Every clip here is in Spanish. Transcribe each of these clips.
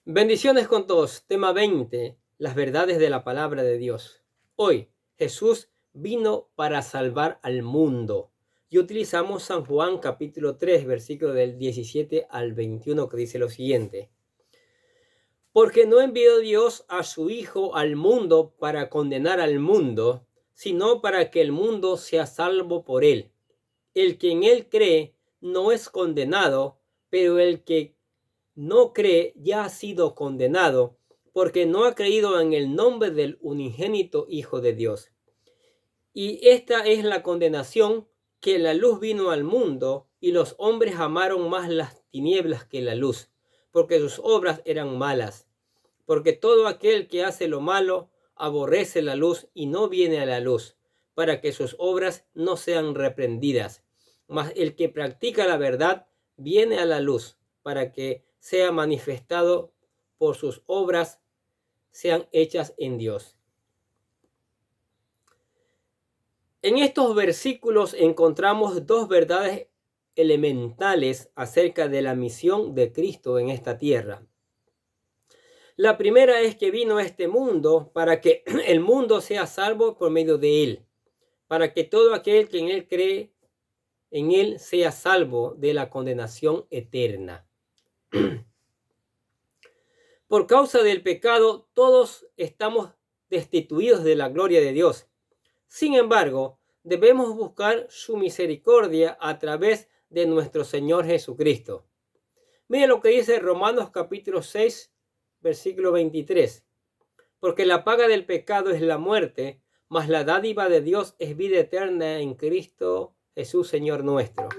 Bendiciones con todos. Tema 20. Las verdades de la palabra de Dios. Hoy, Jesús vino para salvar al mundo. Y utilizamos San Juan capítulo 3, versículo del 17 al 21, que dice lo siguiente. Porque no envió Dios a su Hijo al mundo para condenar al mundo, sino para que el mundo sea salvo por él. El que en él cree no es condenado, pero el que no cree ya ha sido condenado, porque no ha creído en el nombre del unigénito Hijo de Dios. Y esta es la condenación, que la luz vino al mundo, y los hombres amaron más las tinieblas que la luz, porque sus obras eran malas. Porque todo aquel que hace lo malo aborrece la luz y no viene a la luz, para que sus obras no sean reprendidas. Mas el que practica la verdad viene a la luz, para que sea manifestado por sus obras sean hechas en Dios. En estos versículos encontramos dos verdades elementales acerca de la misión de Cristo en esta tierra. La primera es que vino a este mundo para que el mundo sea salvo por medio de él, para que todo aquel que en él cree, en él sea salvo de la condenación eterna. Por causa del pecado, todos estamos destituidos de la gloria de Dios. Sin embargo, debemos buscar su misericordia a través de nuestro Señor Jesucristo. Mire lo que dice Romanos capítulo 6, versículo 23. Porque la paga del pecado es la muerte, mas la dádiva de Dios es vida eterna en Cristo Jesús, Señor nuestro.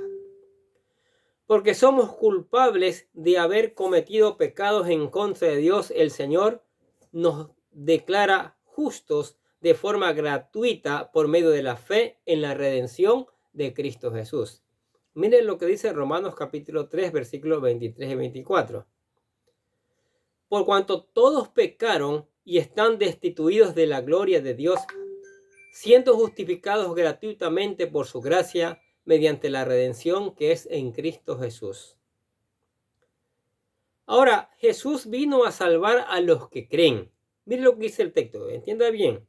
Porque somos culpables de haber cometido pecados en contra de Dios, el Señor nos declara justos de forma gratuita por medio de la fe en la redención de Cristo Jesús. Miren lo que dice Romanos capítulo 3, versículos 23 y 24. Por cuanto todos pecaron y están destituidos de la gloria de Dios, siendo justificados gratuitamente por su gracia, mediante la redención que es en Cristo Jesús. Ahora, Jesús vino a salvar a los que creen. Mire lo que dice el texto, entienda bien.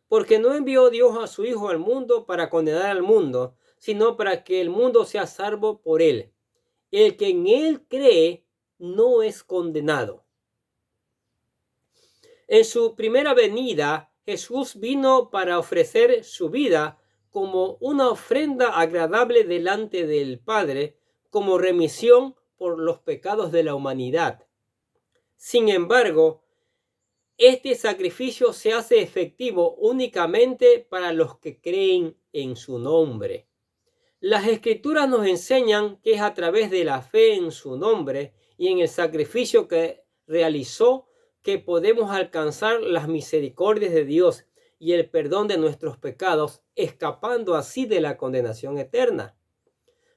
Porque no envió Dios a su Hijo al mundo para condenar al mundo, sino para que el mundo sea salvo por él. El que en él cree no es condenado. En su primera venida, Jesús vino para ofrecer su vida como una ofrenda agradable delante del Padre, como remisión por los pecados de la humanidad. Sin embargo, este sacrificio se hace efectivo únicamente para los que creen en su nombre. Las Escrituras nos enseñan que es a través de la fe en su nombre y en el sacrificio que realizó que podemos alcanzar las misericordias de Dios y el perdón de nuestros pecados, escapando así de la condenación eterna.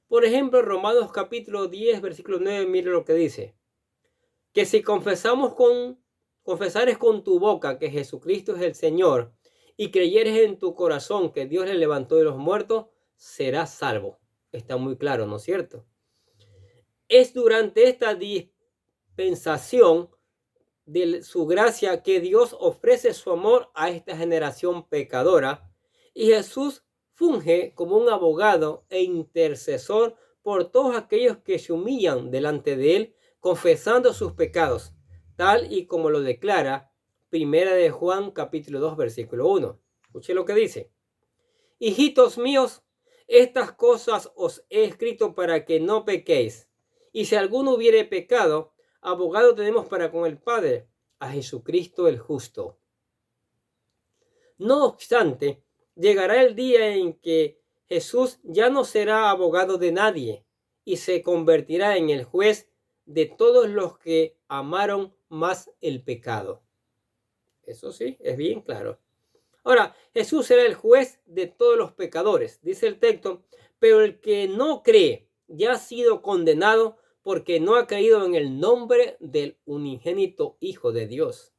Por ejemplo, Romanos capítulo 10, versículo 9, mire lo que dice. Que si confesares con tu boca que Jesucristo es el Señor y creyeres en tu corazón que Dios le levantó de los muertos, serás salvo. Está muy claro, ¿no es cierto? Es durante esta dispensación de su gracia que Dios ofrece su amor a esta generación pecadora, y Jesús funge como un abogado e intercesor por todos aquellos que se humillan delante de él, confesando sus pecados, tal y como lo declara Primera de Juan capítulo 2 versículo 1. Escuche lo que dice. Hijitos míos, estas cosas os he escrito para que no pequéis. Y si alguno hubiere pecado, abogado tenemos para con el Padre, a Jesucristo el justo. No obstante, llegará el día en que Jesús ya no será abogado de nadie y se convertirá en el juez de todos los que amaron más el pecado. Eso sí, es bien claro. Ahora, Jesús será el juez de todos los pecadores, dice el texto, pero el que no cree ya ha sido condenado porque no ha creído en el nombre del unigénito Hijo de Dios.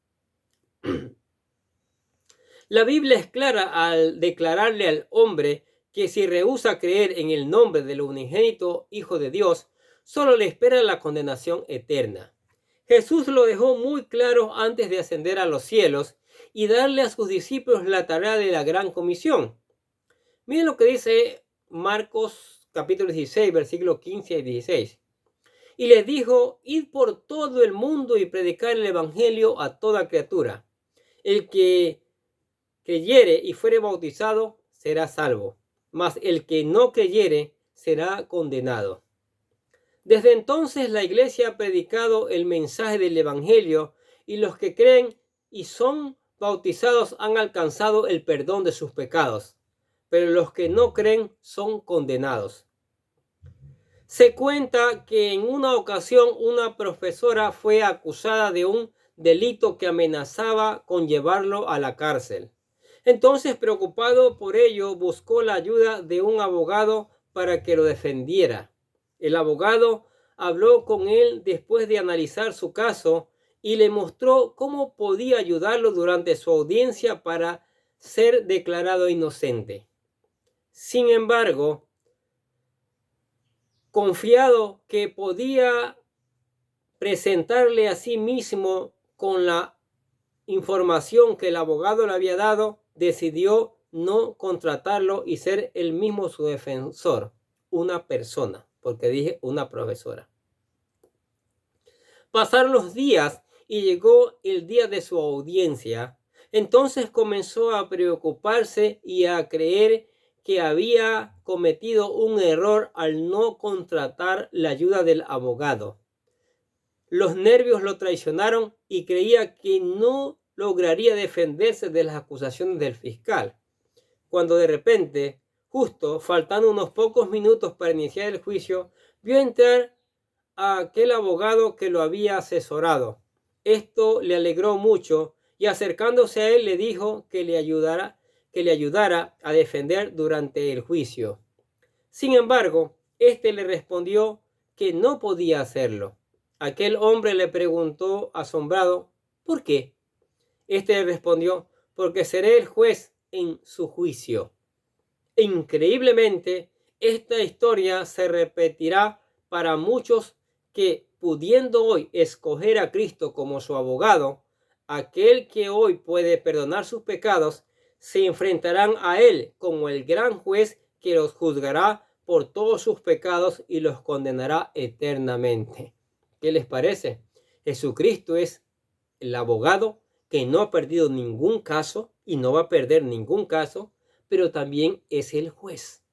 La Biblia es clara al declararle al hombre que si rehúsa creer en el nombre del unigénito Hijo de Dios, solo le espera la condenación eterna. Jesús lo dejó muy claro antes de ascender a los cielos y darle a sus discípulos la tarea de la gran comisión. Miren lo que dice Marcos capítulo 16, versículos 15 y 16. Y les dijo: id por todo el mundo y predicar el evangelio a toda criatura. El que creyere y fuere bautizado será salvo, mas el que no creyere será condenado. Desde entonces la iglesia ha predicado el mensaje del evangelio y los que creen y son bautizados han alcanzado el perdón de sus pecados, pero los que no creen son condenados. Se cuenta que en una ocasión una profesora fue acusada de un delito que amenazaba con llevarlo a la cárcel. Entonces, preocupado por ello, buscó la ayuda de un abogado para que lo defendiera. El abogado habló con él después de analizar su caso y le mostró cómo podía ayudarlo durante su audiencia para ser declarado inocente. Sin embargo, confiado que podía presentarle a sí mismo con la información que el abogado le había dado, decidió no contratarlo y ser él mismo su defensor, una persona, porque dije una profesora. Pasaron los días y llegó el día de su audiencia. Entonces comenzó a preocuparse y a creer que había cometido un error al no contratar la ayuda del abogado. Los nervios lo traicionaron y creía que no lograría defenderse de las acusaciones del fiscal, cuando de repente, justo faltando unos pocos minutos para iniciar el juicio, vio entrar a aquel abogado que lo había asesorado. Esto le alegró mucho y acercándose a él le dijo que le ayudara a defender durante el juicio. Sin embargo, éste le respondió que no podía hacerlo. Aquel hombre le preguntó asombrado: ¿por qué? Éste le respondió: porque seré el juez en su juicio. Increíblemente, esta historia se repetirá para muchos que, pudiendo hoy escoger a Cristo como su abogado, aquel que hoy puede perdonar sus pecados, se enfrentarán a Él como el gran juez que los juzgará por todos sus pecados y los condenará eternamente. ¿Qué les parece? Jesucristo es el abogado que no ha perdido ningún caso y no va a perder ningún caso, pero también es el juez.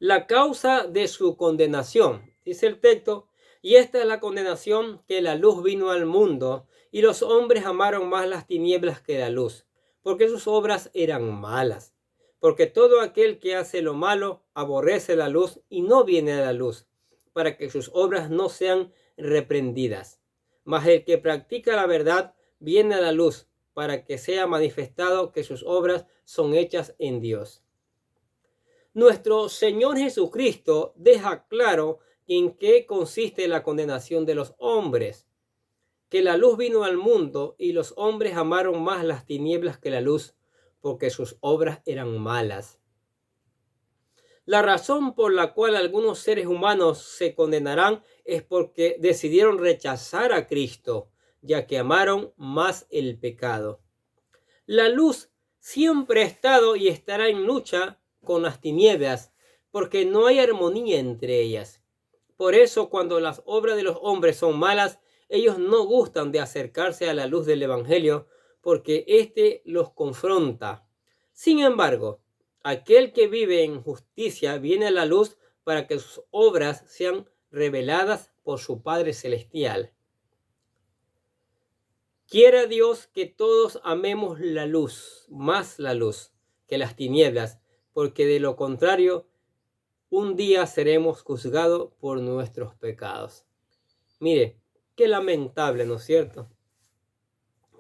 La causa de su condenación, dice el texto, y esta es la condenación, que la luz vino al mundo y los hombres amaron más las tinieblas que la luz, porque sus obras eran malas. Porque todo aquel que hace lo malo aborrece la luz y no viene a la luz, para que sus obras no sean reprendidas. Mas el que practica la verdad viene a la luz, para que sea manifestado que sus obras son hechas en Dios. Nuestro Señor Jesucristo deja claro en qué consiste la condenación de los hombres, que la luz vino al mundo y los hombres amaron más las tinieblas que la luz, porque sus obras eran malas. La razón por la cual algunos seres humanos se condenarán es porque decidieron rechazar a Cristo, ya que amaron más el pecado. La luz siempre ha estado y estará en lucha con las tinieblas, porque no hay armonía entre ellas. Por eso, cuando las obras de los hombres son malas, ellos no gustan de acercarse a la luz del Evangelio, porque éste los confronta. Sin embargo, aquel que vive en justicia viene a la luz para que sus obras sean reveladas por su Padre Celestial. Quiera Dios que todos amemos la luz, más la luz que las tinieblas, porque de lo contrario, un día seremos juzgados por nuestros pecados. Mire, qué lamentable, ¿no es cierto?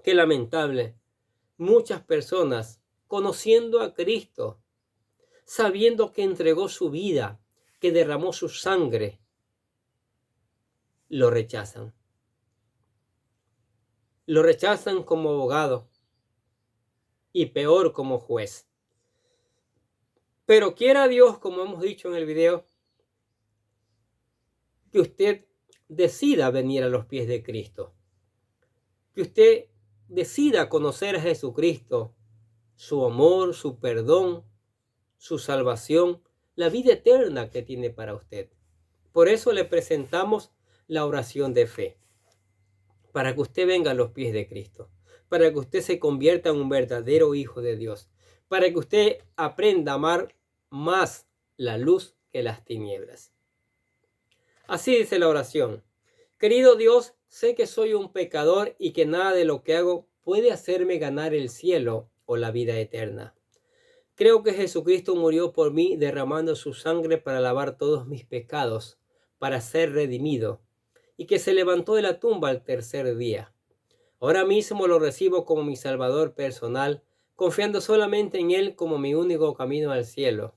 Qué lamentable. Muchas personas, conociendo a Cristo, sabiendo que entregó su vida, que derramó su sangre, lo rechazan. Lo rechazan como abogado y peor como juez. Pero quiera Dios, como hemos dicho en el video, que usted decida venir a los pies de Cristo. Que usted decida conocer a Jesucristo, su amor, su perdón, su salvación, la vida eterna que tiene para usted. Por eso le presentamos la oración de fe, para que usted venga a los pies de Cristo, para que usted se convierta en un verdadero hijo de Dios, para que usted aprenda a amar más la luz que las tinieblas. Así dice la oración: querido Dios, sé que soy un pecador y que nada de lo que hago puede hacerme ganar el cielo o la vida eterna. Creo que Jesucristo murió por mí derramando su sangre para lavar todos mis pecados, para ser redimido, y que se levantó de la tumba al tercer día. Ahora mismo lo recibo como mi Salvador personal, confiando solamente en Él como mi único camino al cielo.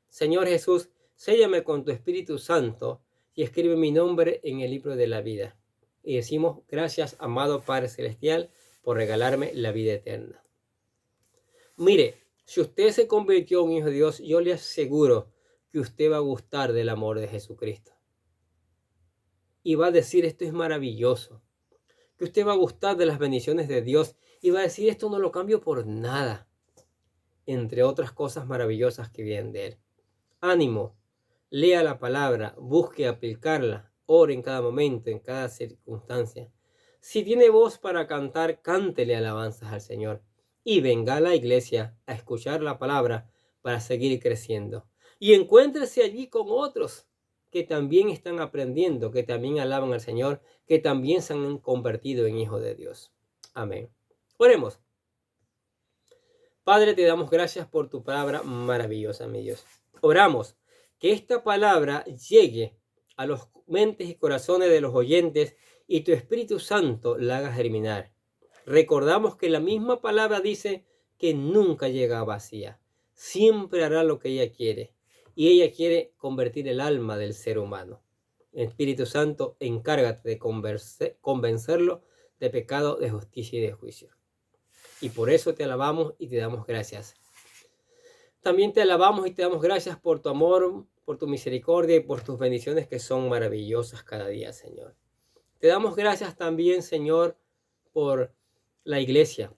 Señor Jesús, séllame con tu Espíritu Santo y escribe mi nombre en el libro de la vida. Y decimos: gracias, amado Padre Celestial, por regalarme la vida eterna. Mire, si usted se convirtió en un hijo de Dios, yo le aseguro que usted va a gustar del amor de Jesucristo. Y va a decir: esto es maravilloso. Que usted va a gustar de las bendiciones de Dios y va a decir: esto no lo cambio por nada. Entre otras cosas maravillosas que vienen de Él. Ánimo, lea la palabra, busque aplicarla, ore en cada momento, en cada circunstancia. Si tiene voz para cantar, cántele alabanzas al Señor. Y venga a la iglesia a escuchar la palabra para seguir creciendo. Y encuéntrese allí con otros que también están aprendiendo, que también alaban al Señor, que también se han convertido en hijos de Dios. Amén. Oremos. Padre, te damos gracias por tu palabra maravillosa, mi Dios. Oramos que esta palabra llegue a los mentes y corazones de los oyentes y tu Espíritu Santo la haga germinar. Recordamos que la misma palabra dice que nunca llega vacía. Siempre hará lo que ella quiere. Y ella quiere convertir el alma del ser humano. Espíritu Santo, encárgate de convencerlo de pecado, de justicia y de juicio. Y por eso te alabamos y te damos gracias. También te alabamos y te damos gracias por tu amor, por tu misericordia y por tus bendiciones que son maravillosas cada día, Señor. Te damos gracias también, Señor, por la iglesia.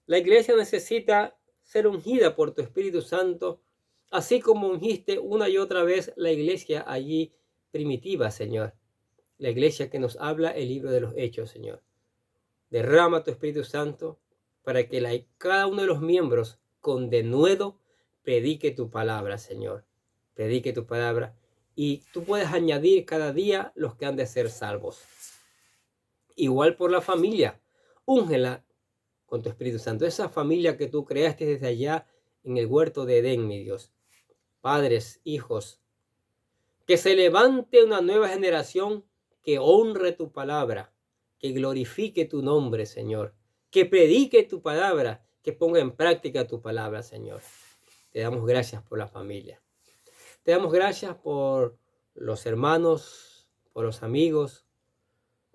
La iglesia necesita ser ungida por tu Espíritu Santo, así como ungiste una y otra vez la iglesia allí primitiva, Señor. La iglesia que nos habla el libro de los Hechos, Señor. Derrama tu Espíritu Santo para que cada uno de los miembros con denuedo predique tu palabra, Señor. Predique tu palabra y tú puedes añadir cada día los que han de ser salvos. Igual por la familia. Úngela con tu Espíritu Santo. Esa familia que tú creaste desde allá en el huerto de Edén, mi Dios. Padres, hijos. Que se levante una nueva generación que honre tu palabra. Que glorifique tu nombre, Señor. Que predique tu palabra. Que ponga en práctica tu palabra, Señor. Te damos gracias por la familia. Te damos gracias por los hermanos, por los amigos,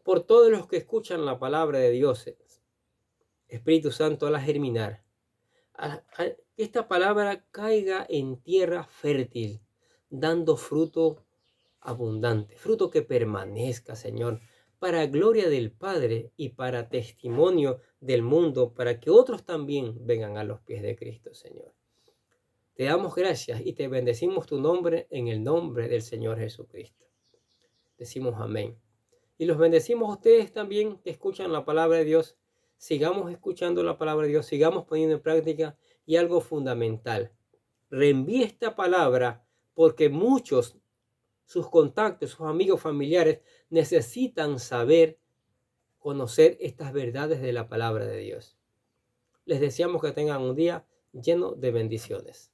por todos los que escuchan la palabra de Dios. Espíritu Santo, hazla germinar. Que esta palabra caiga en tierra fértil, dando fruto abundante, fruto que permanezca, Señor, para gloria del Padre y para testimonio del mundo, para que otros también vengan a los pies de Cristo, Señor. Te damos gracias y te bendecimos tu nombre en el nombre del Señor Jesucristo. Decimos amén. Y los bendecimos a ustedes también que escuchan la palabra de Dios. Sigamos escuchando la palabra de Dios, sigamos poniendo en práctica y algo fundamental. Reenvíe esta palabra porque muchos, sus contactos, sus amigos, familiares, necesitan saber, conocer estas verdades de la palabra de Dios. Les deseamos que tengan un día lleno de bendiciones.